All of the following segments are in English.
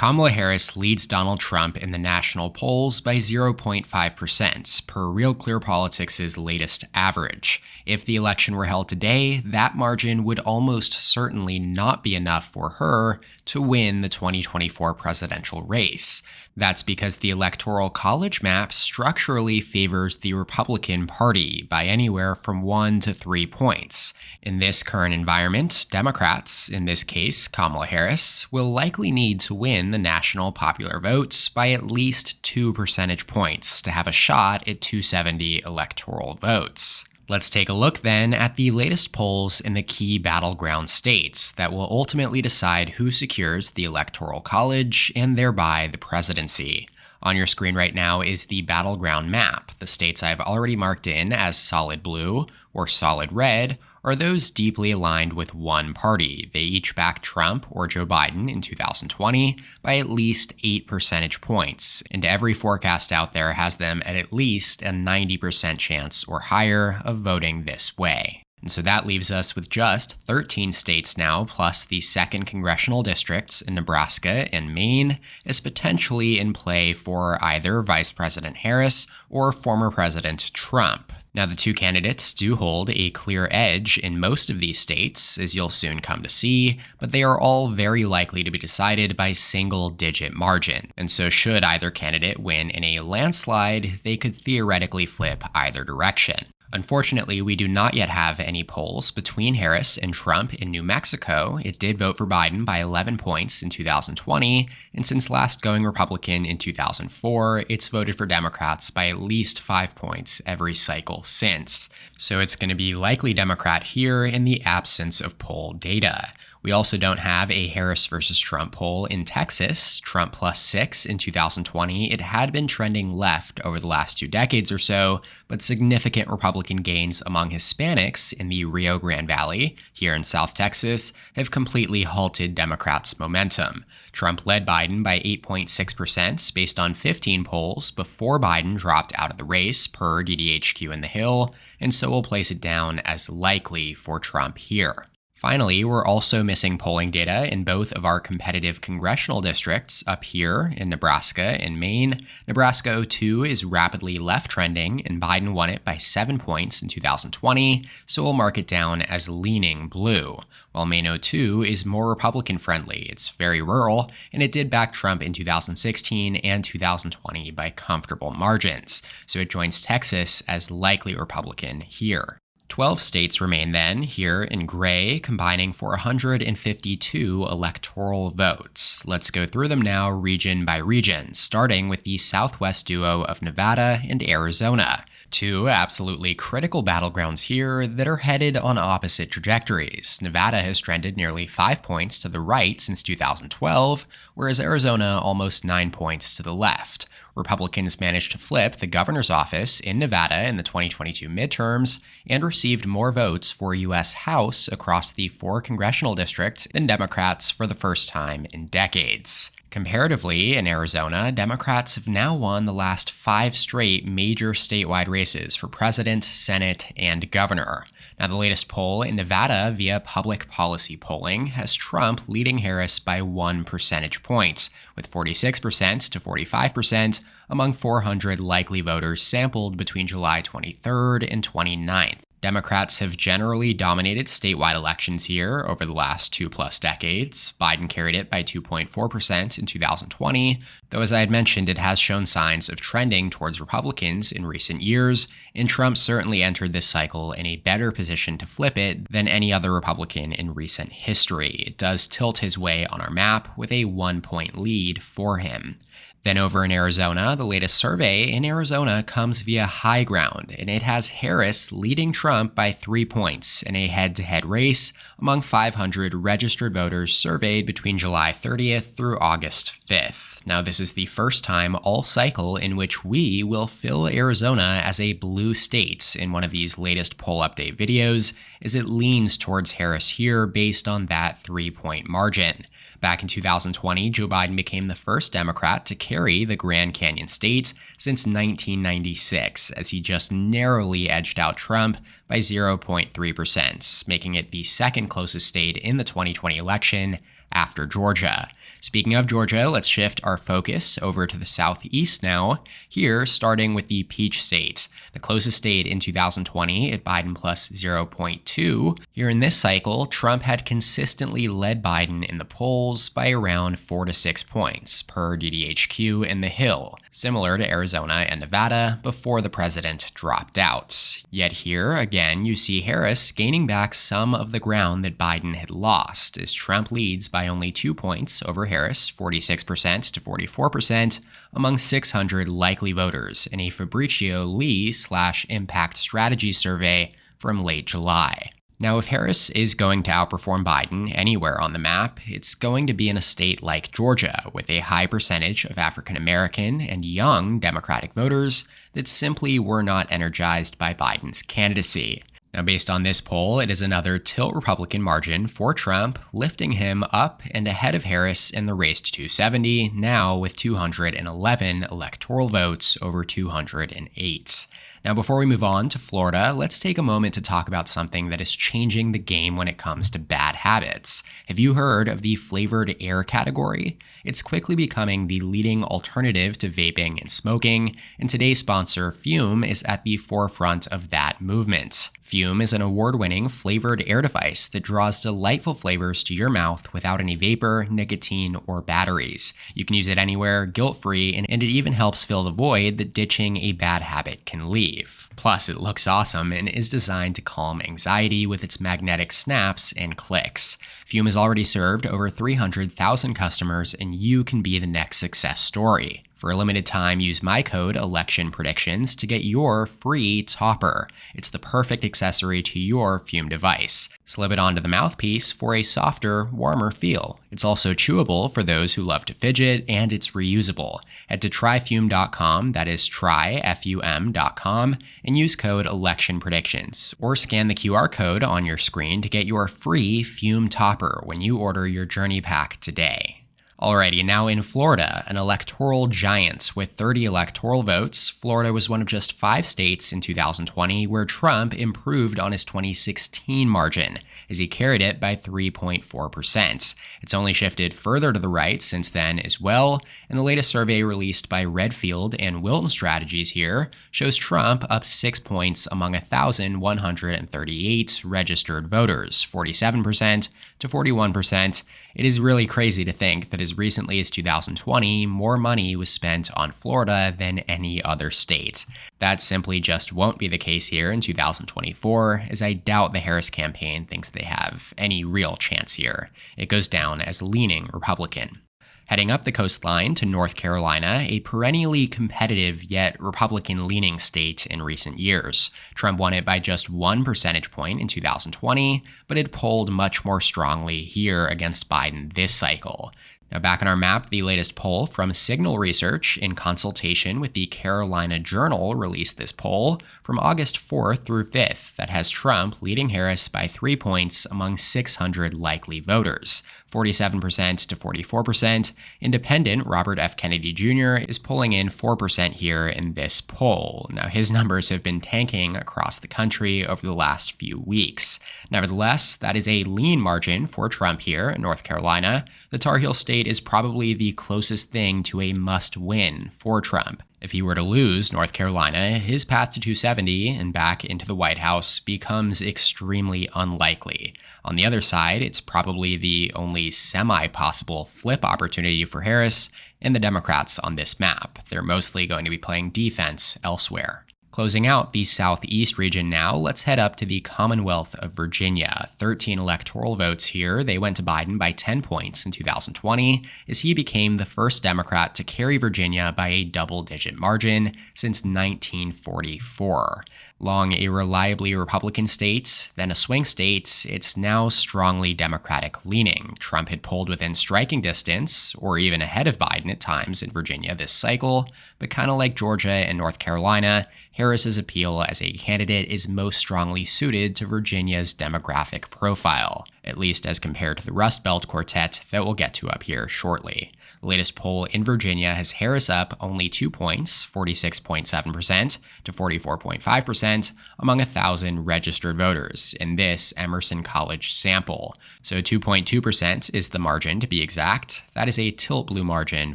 Kamala Harris leads Donald Trump in the national polls by 0.5% per Real Clear Politics' latest average. If the election were held today, that margin would almost certainly not be enough for her to win the 2024 presidential race. That's because the Electoral College map structurally favors the Republican Party by anywhere from 1 to 3 points. In this current environment, Democrats, in this case Kamala Harris, will likely need to win the national popular votes by at least 2 percentage points to have a shot at 270 electoral votes. Let's take a look then at the latest polls in the key battleground states that will ultimately decide who secures the Electoral College and thereby the presidency. On your screen right now is the battleground map. The states I've already marked in as solid blue or solid red are those deeply aligned with one party. They each back Trump or Joe Biden in 2020 by at least 8 percentage points, and every forecast out there has them at least a 90% chance or higher of voting this way. And so that leaves us with just 13 states now, plus the 2nd congressional districts in Nebraska and Maine, as potentially in play for either Vice President Harris or former President Trump. Now, the two candidates do hold a clear edge in most of these states, as you'll soon come to see, but they are all very likely to be decided by single-digit margin. And so should either candidate win in a landslide, they could theoretically flip either direction. Unfortunately, we do not yet have any polls between Harris and Trump in New Mexico. It did vote for Biden by 11 points in 2020, and since last going Republican in 2004, it's voted for Democrats by at least 5 points every cycle since. So it's going to be likely Democrat here in the absence of poll data. We also don't have a Harris versus Trump poll in Texas, Trump +6 in 2020. It had been trending left over the last 2 decades or so, but significant Republican gains among Hispanics in the Rio Grande Valley, here in South Texas, have completely halted Democrats' momentum. Trump led Biden by 8.6% based on 15 polls before Biden dropped out of the race per DDHQ in the Hill, and so we'll place it down as likely for Trump here. Finally, we're also missing polling data in both of our competitive congressional districts up here in Nebraska and Maine. Nebraska 02 is rapidly left trending, and Biden won it by 7 points in 2020, so we'll mark it down as leaning blue. While Maine 02 is more Republican friendly. It's very rural, and it did back Trump in 2016 and 2020 by comfortable margins, so it joins Texas as likely Republican here. 12 states remain then, here in gray, combining for 152 electoral votes. Let's go through them now region by region, starting with the southwest duo of Nevada and Arizona. 2 absolutely critical battlegrounds here that are headed on opposite trajectories. Nevada has trended nearly 5 points to the right since 2012, whereas Arizona almost 9 points to the left. Republicans managed to flip the governor's office in Nevada in the 2022 midterms and received more votes for U.S. House across the 4 congressional districts than Democrats for the first time in decades. Comparatively, in Arizona, Democrats have now won the last 5 straight major statewide races for president, Senate, and governor. Now, the latest poll in Nevada via public policy polling has Trump leading Harris by 1 percentage point, with 46% to 45% among 400 likely voters sampled between July 23rd and 29th. Democrats have generally dominated statewide elections here over the last 2+ decades. Biden carried it by 2.4% in 2020, though as I had mentioned, it has shown signs of trending towards Republicans in recent years, and Trump certainly entered this cycle in a better position to flip it than any other Republican in recent history. It does tilt his way on our map with a 1-point lead for him. Then over in Arizona, the latest survey in Arizona comes via high ground, and it has Harris leading Trump by 3 points in a head-to-head race among 500 registered voters surveyed between July 30th through August 5th. Now, this is the first time all cycle in which we will fill Arizona as a blue state in one of these latest poll update videos, as it leans towards Harris here based on that 3-point margin. Back in 2020, Joe Biden became the first Democrat to carry the Grand Canyon state since 1996, as he just narrowly edged out Trump by 0.3%, making it the second closest state in the 2020 election after Georgia. Speaking of Georgia, let's shift our focus over to the southeast now. Here, starting with the Peach State, the closest state in 2020 at Biden plus 0.2. Here in this cycle, Trump had consistently led Biden in the polls by around 4 to 6 points per DDHQ in the Hill, similar to Arizona and Nevada before the president dropped out. Yet here, again, you see Harris gaining back some of the ground that Biden had lost, as Trump leads by only 2 points over Harris, 46% to 44%, among 600 likely voters in a Fabricio Lee/Impact Strategy survey from late July. Now, if Harris is going to outperform Biden anywhere on the map, it's going to be in a state like Georgia, with a high percentage of African American and young Democratic voters that simply were not energized by Biden's candidacy. Now, based on this poll, it is another tilt Republican margin for Trump, lifting him up and ahead of Harris in the race to 270, now with 211 electoral votes over 208. Now, before we move on to Florida, let's take a moment to talk about something that is changing the game when it comes to bad habits. Have you heard of the flavored air category? It's quickly becoming the leading alternative to vaping and smoking, and today's sponsor, Fume, is at the forefront of that movement. Fume is an award-winning flavored air device that draws delightful flavors to your mouth without any vapor, nicotine, or batteries. You can use it anywhere, guilt-free, and it even helps fill the void that ditching a bad habit can leave. Plus, it looks awesome and is designed to calm anxiety with its magnetic snaps and clicks. Fume has already served over 300,000 customers, and you can be the next success story. For a limited time, use my code ElectionPredictions to get your free topper. It's the perfect accessory to your Fume device. Slip it onto the mouthpiece for a softer, warmer feel. It's also chewable for those who love to fidget, and it's reusable. Head to tryfume.com, that is tryfum.com, and use code ElectionPredictions, or scan the QR code on your screen to get your free Fume topper when you order your Journey Pack today. Alrighty, now in Florida, an electoral giant with 30 electoral votes, Florida was one of just 5 states in 2020 where Trump improved on his 2016 margin, as he carried it by 3.4%. It's only shifted further to the right since then as well, and the latest survey released by Redfield and Wilton Strategies here shows Trump up 6 points among 1,138 registered voters, 47% to 41%. It is really crazy to think that as recently as 2020, more money was spent on Florida than any other state. That simply just won't be the case here in 2024, as I doubt the Harris campaign thinks they have any real chance here. It goes down as leaning Republican. Heading up the coastline to North Carolina, a perennially competitive yet Republican-leaning state in recent years. Trump won it by just 1 percentage point in 2020, but it polled much more strongly here against Biden this cycle. Now, back on our map, the latest poll from Signal Research, in consultation with the Carolina Journal, released this poll from August 4th through 5th that has Trump leading Harris by 3 points among 600 likely voters, 47% to 44%. Independent Robert F. Kennedy Jr. is pulling in 4% here in this poll. Now, his numbers have been tanking across the country over the last few weeks. Nevertheless, that is a lean margin for Trump here in North Carolina. The Tar Heel state is probably the closest thing to a must-win for Trump. If he were to lose North Carolina, his path to 270 and back into the White House becomes extremely unlikely. On the other side, it's probably the only semi-possible flip opportunity for Harris and the Democrats on this map. They're mostly going to be playing defense elsewhere. Closing out the southeast region now, let's head up to the Commonwealth of Virginia. 13 electoral votes here. They went to Biden by 10 points in 2020, as he became the first Democrat to carry Virginia by a double-digit margin since 1944. Long a reliably Republican state, then a swing state, it's now strongly Democratic-leaning. Trump had pulled within striking distance, or even ahead of Biden at times in Virginia this cycle, but kind of like Georgia and North Carolina, Harris's appeal as a candidate is most strongly suited to Virginia's demographic profile, at least as compared to the Rust Belt quartet that we'll get to up here shortly. The latest poll in Virginia has Harris up only 2 points, 46.7% to 44.5%, among 1,000 registered voters in this Emerson College sample. So 2.2% is the margin to be exact. That is a tilt blue margin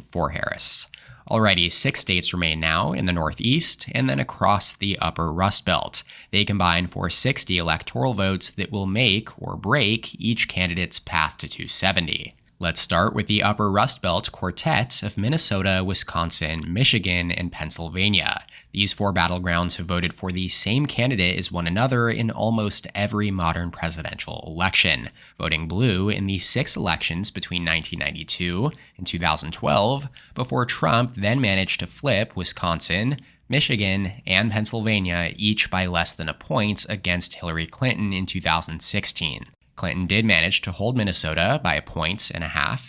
for Harris. Alrighty, 6 states remain now in the Northeast and then across the upper Rust Belt. They combine for 60 electoral votes that will make or break each candidate's path to 270. Let's start with the upper Rust Belt quartet of Minnesota, Wisconsin, Michigan, and Pennsylvania. These 4 battlegrounds have voted for the same candidate as one another in almost every modern presidential election, voting blue in the 6 elections between 1992 and 2012, before Trump then managed to flip Wisconsin, Michigan, and Pennsylvania each by less than a point against Hillary Clinton in 2016. Clinton did manage to hold Minnesota by 1.5 points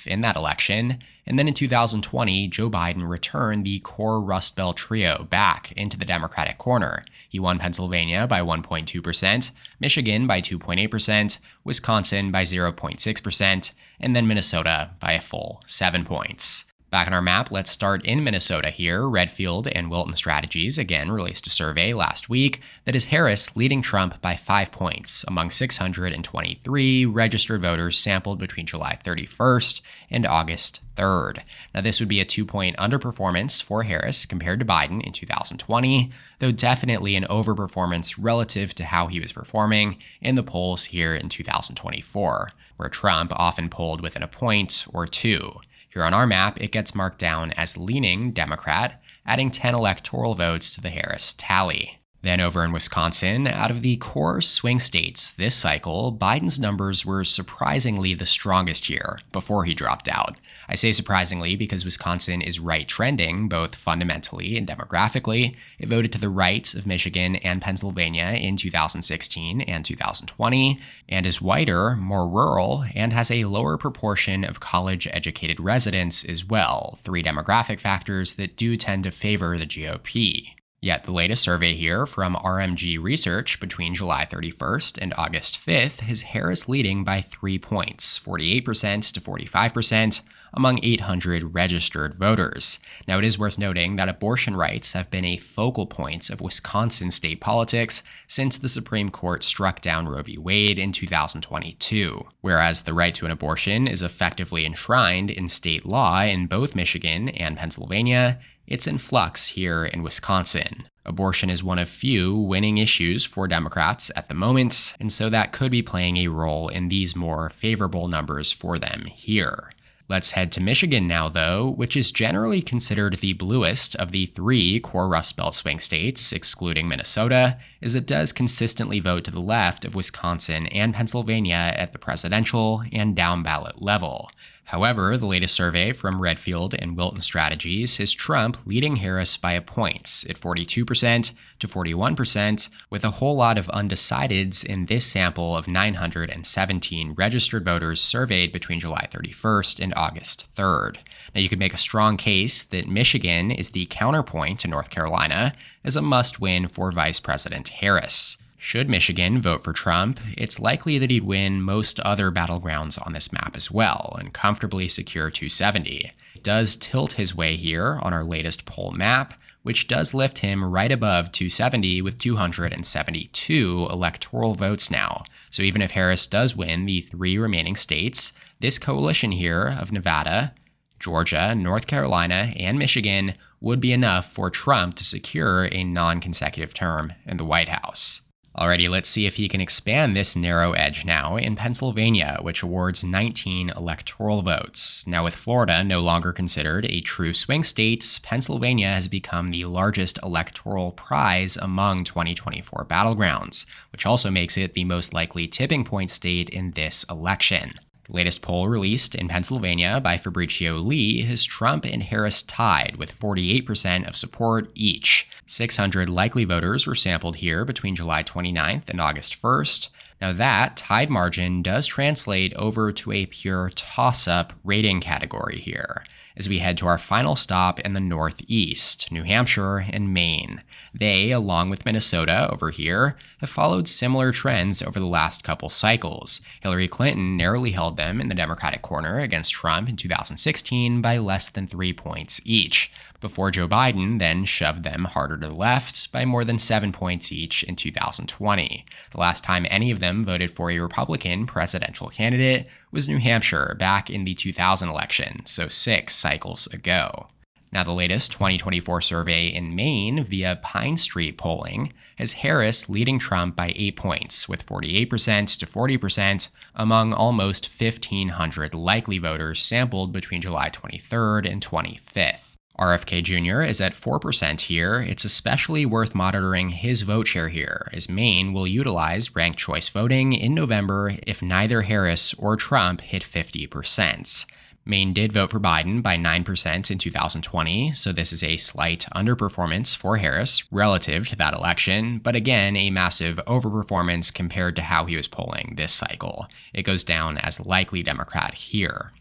in that election, and then in 2020, Joe Biden returned the core Rust Belt trio back into the Democratic corner. He won Pennsylvania by 1.2%, Michigan by 2.8%, Wisconsin by 0.6%, and then Minnesota by a full 7 points. Back on our map, let's start in Minnesota here. Redfield and Wilton Strategies again released a survey last week that is Harris leading Trump by 5 points among 623 registered voters sampled between July 31st and August 3rd. Now, this would be a 2-point underperformance for Harris compared to Biden in 2020, though definitely an overperformance relative to how he was performing in the polls here in 2024, where Trump often polled within a point or 2. Here on our map, it gets marked down as leaning Democrat, adding 10 electoral votes to the Harris tally. Then over in Wisconsin, out of the core swing states this cycle, Biden's numbers were surprisingly the strongest here before he dropped out. I say surprisingly because Wisconsin is right trending, both fundamentally and demographically. It voted to the right of Michigan and Pennsylvania in 2016 and 2020, and is whiter, more rural, and has a lower proportion of college-educated residents as well, 3 demographic factors that do tend to favor the GOP. Yet the latest survey here from RMG Research between July 31st and August 5th has Harris leading by 3 points, 48% to 45%, among 800 registered voters. Now, it is worth noting that abortion rights have been a focal point of Wisconsin state politics since the Supreme Court struck down Roe v. Wade in 2022. Whereas the right to an abortion is effectively enshrined in state law in both Michigan and Pennsylvania, it's in flux here in Wisconsin. Abortion is one of few winning issues for Democrats at the moment, and so that could be playing a role in these more favorable numbers for them here. Let's head to Michigan now, though, which is generally considered the bluest of the 3 core Rust Belt swing states, excluding Minnesota, as it does consistently vote to the left of Wisconsin and Pennsylvania at the presidential and down-ballot level. However, the latest survey from Redfield and Wilton Strategies has Trump leading Harris by a point at 42% to 41%, with a whole lot of undecideds in this sample of 917 registered voters surveyed between July 31st and August 3rd. Now, you could make a strong case that Michigan is the counterpoint to North Carolina as a must-win for Vice President Harris. Should Michigan vote for Trump, it's likely that he'd win most other battlegrounds on this map as well and comfortably secure 270. It does tilt his way here on our latest poll map, which does lift him right above 270 with 272 electoral votes now. So even if Harris does win the 3 remaining states, this coalition here of Nevada, Georgia, North Carolina, and Michigan would be enough for Trump to secure a non-consecutive term in the White House. Alrighty, let's see if he can expand this narrow edge now in Pennsylvania, which awards 19 electoral votes. Now, with Florida no longer considered a true swing state, Pennsylvania has become the largest electoral prize among 2024 battlegrounds, which also makes it the most likely tipping point state in this election. The latest poll released in Pennsylvania by Fabrizio Lee has Trump and Harris tied with 48% of support each. 600 likely voters were sampled here between July 29th and August 1st. Now, that tied margin does translate over to a pure toss-up rating category here, as we head to our final stop in the Northeast, New Hampshire and Maine. They, along with Minnesota over here, have followed similar trends over the last couple cycles. Hillary Clinton narrowly held them in the Democratic corner against Trump in 2016 by less than 3 points each, before Joe Biden then shoved them harder to the left by more than 7 points each in 2020. The last time any of them voted for a Republican presidential candidate was New Hampshire back in the 2000 election, so 6 cycles ago. Now, the latest 2024 survey in Maine via Pine Street polling has Harris leading Trump by 8 points, with 48% to 40% among almost 1,500 likely voters sampled between July 23rd and 25th. RFK Jr. is at 4% here. It's especially worth monitoring his vote share here, as Maine will utilize ranked choice voting in November if neither Harris or Trump hit 50%. Maine did vote for Biden by 9% in 2020, so this is a slight underperformance for Harris relative to that election, but again, a massive overperformance compared to how he was polling this cycle. It goes down as likely Democrat here.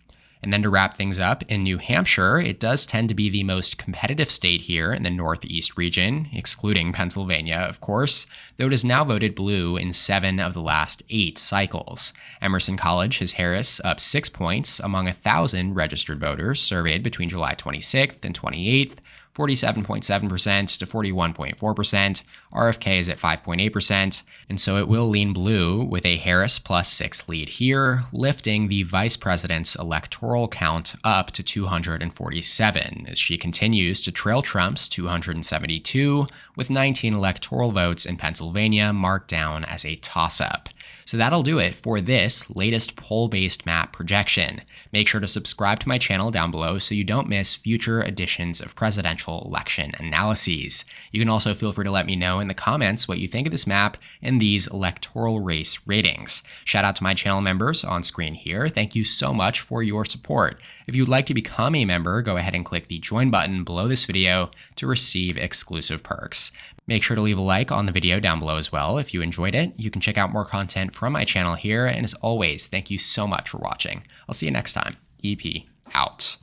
And then to wrap things up, in New Hampshire, it does tend to be the most competitive state here in the Northeast region, excluding Pennsylvania, of course, though it has now voted blue in 7 of the last 8 cycles. Emerson College has Harris up 6 points among 1,000 registered voters surveyed between July 26th and 28th, 47.7% to 41.4%. RFK is at 5.8%, and so it will lean blue with a Harris plus 6 lead here, lifting the vice president's electoral count up to 247 as she continues to trail Trump's 272, with 19 electoral votes in Pennsylvania marked down as a toss-up. So that'll do it for this latest poll-based map projection. Make sure to subscribe to my channel down below so you don't miss future editions of presidential election analyses. You can also feel free to let me know in the comments what you think of this map and these electoral race ratings. Shout out to my channel members on screen here. Thank you so much for your support. If you'd like to become a member, go ahead and click the join button below this video to receive exclusive perks. Make sure to leave a like on the video down below as well if you enjoyed it. You can check out more content from my channel here, and as always, thank you so much for watching. I'll see you next time. EP out.